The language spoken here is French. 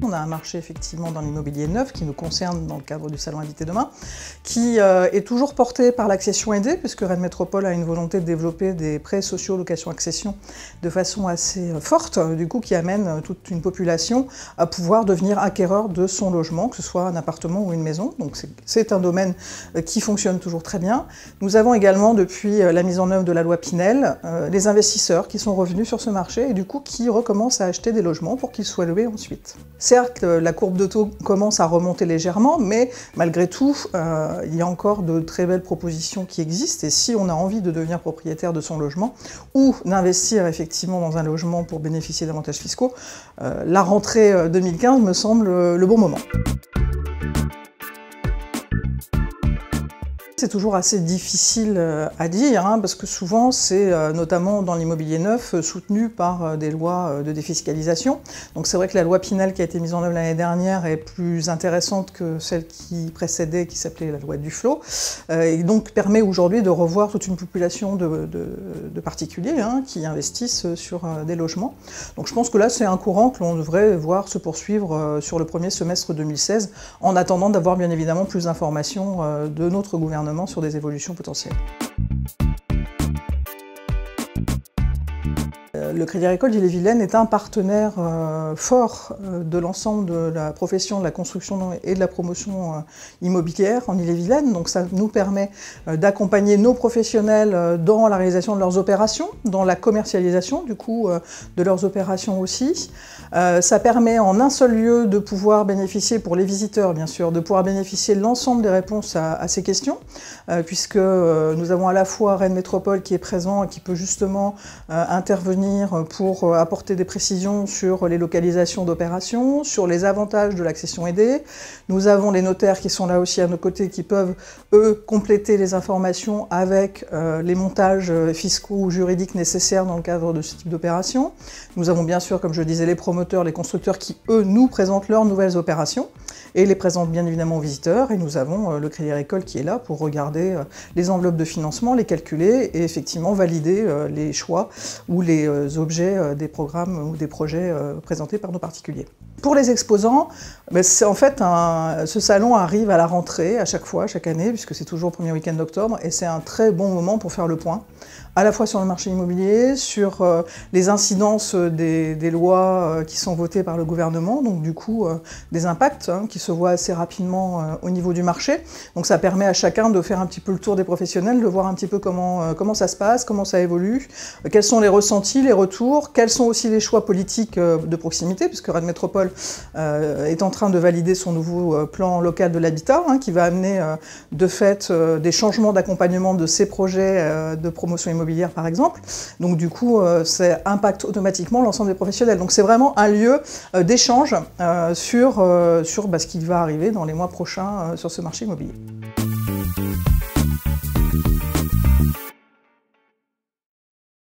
On a un marché effectivement dans l'immobilier neuf qui nous concerne dans le cadre du salon Habiter Demain, qui est toujours porté par l'accession aidée, puisque Rennes Métropole a une volonté de développer des prêts sociaux location-accession de façon assez forte, du coup qui amène toute une population à pouvoir devenir acquéreur de son logement, que ce soit un appartement ou une maison. Donc c'est un domaine qui fonctionne toujours très bien. Nous avons également, depuis la mise en œuvre de la loi Pinel, les investisseurs qui sont revenus sur ce marché et du coup qui recommencent à acheter des logements pour qu'ils soient loués ensuite. Certes, la courbe de taux commence à remonter légèrement, mais malgré tout, il y a encore de très belles propositions qui existent et si on a envie de devenir propriétaire de son logement ou d'investir effectivement dans un logement pour bénéficier d'avantages fiscaux, la rentrée 2015 me semble le bon moment. C'est toujours assez difficile à dire, parce que souvent c'est notamment dans l'immobilier neuf soutenu par des lois de défiscalisation. Donc c'est vrai que la loi Pinel qui a été mise en œuvre l'année dernière est plus intéressante que celle qui précédait, qui s'appelait la loi Duflot, et donc permet aujourd'hui de revoir toute une population de particuliers qui investissent sur des logements. Donc je pense que là c'est un courant que l'on devrait voir se poursuivre sur le premier semestre 2016, en attendant d'avoir bien évidemment plus d'informations de notre gouvernement sur des évolutions potentielles. Le Crédit Agricole d'Ille-et-Vilaine est un partenaire fort de l'ensemble de la profession de la construction et de la promotion immobilière en Ille-et-Vilaine. Donc ça nous permet d'accompagner nos professionnels dans la réalisation de leurs opérations, dans la commercialisation du coup de leurs opérations aussi. Ça permet en un seul lieu de pouvoir bénéficier, pour les visiteurs bien sûr, de pouvoir bénéficier de l'ensemble des réponses à ces questions, puisque nous avons à la fois Rennes Métropole qui est présent et qui peut justement intervenir pour apporter des précisions sur les localisations d'opérations, sur les avantages de l'accession aidée. Nous avons les notaires qui sont là aussi à nos côtés, qui peuvent, eux, compléter les informations avec les montages fiscaux ou juridiques nécessaires dans le cadre de ce type d'opération. Nous avons bien sûr, comme je le disais, les promoteurs, les constructeurs qui, eux, nous présentent leurs nouvelles opérations et les présentent bien évidemment aux visiteurs. Et nous avons le Crédit Agricole qui est là pour regarder les enveloppes de financement, les calculer et effectivement valider les choix ou les objets des programmes ou des projets présentés par nos particuliers. Pour les exposants, en fait, ce salon arrive à la rentrée à chaque fois, chaque année, puisque c'est toujours le premier week-end d'octobre, et c'est un très bon moment pour faire le point, à la fois sur le marché immobilier, sur les incidences des lois qui sont votées par le gouvernement, donc du coup des impacts qui se voient assez rapidement au niveau du marché. Donc ça permet à chacun de faire un petit peu le tour des professionnels, de voir un petit peu comment ça se passe, comment ça évolue, quels sont les ressentis, les retours, quels sont aussi les choix politiques de proximité, puisque Rennes Métropole est en train de valider son nouveau plan local de l'habitat, qui va amener de fait des changements d'accompagnement de ces projets de promotion immobilière par exemple. Donc du coup, ça impacte automatiquement l'ensemble des professionnels. Donc c'est vraiment un lieu d'échange sur ce qui va arriver dans les mois prochains sur ce marché immobilier.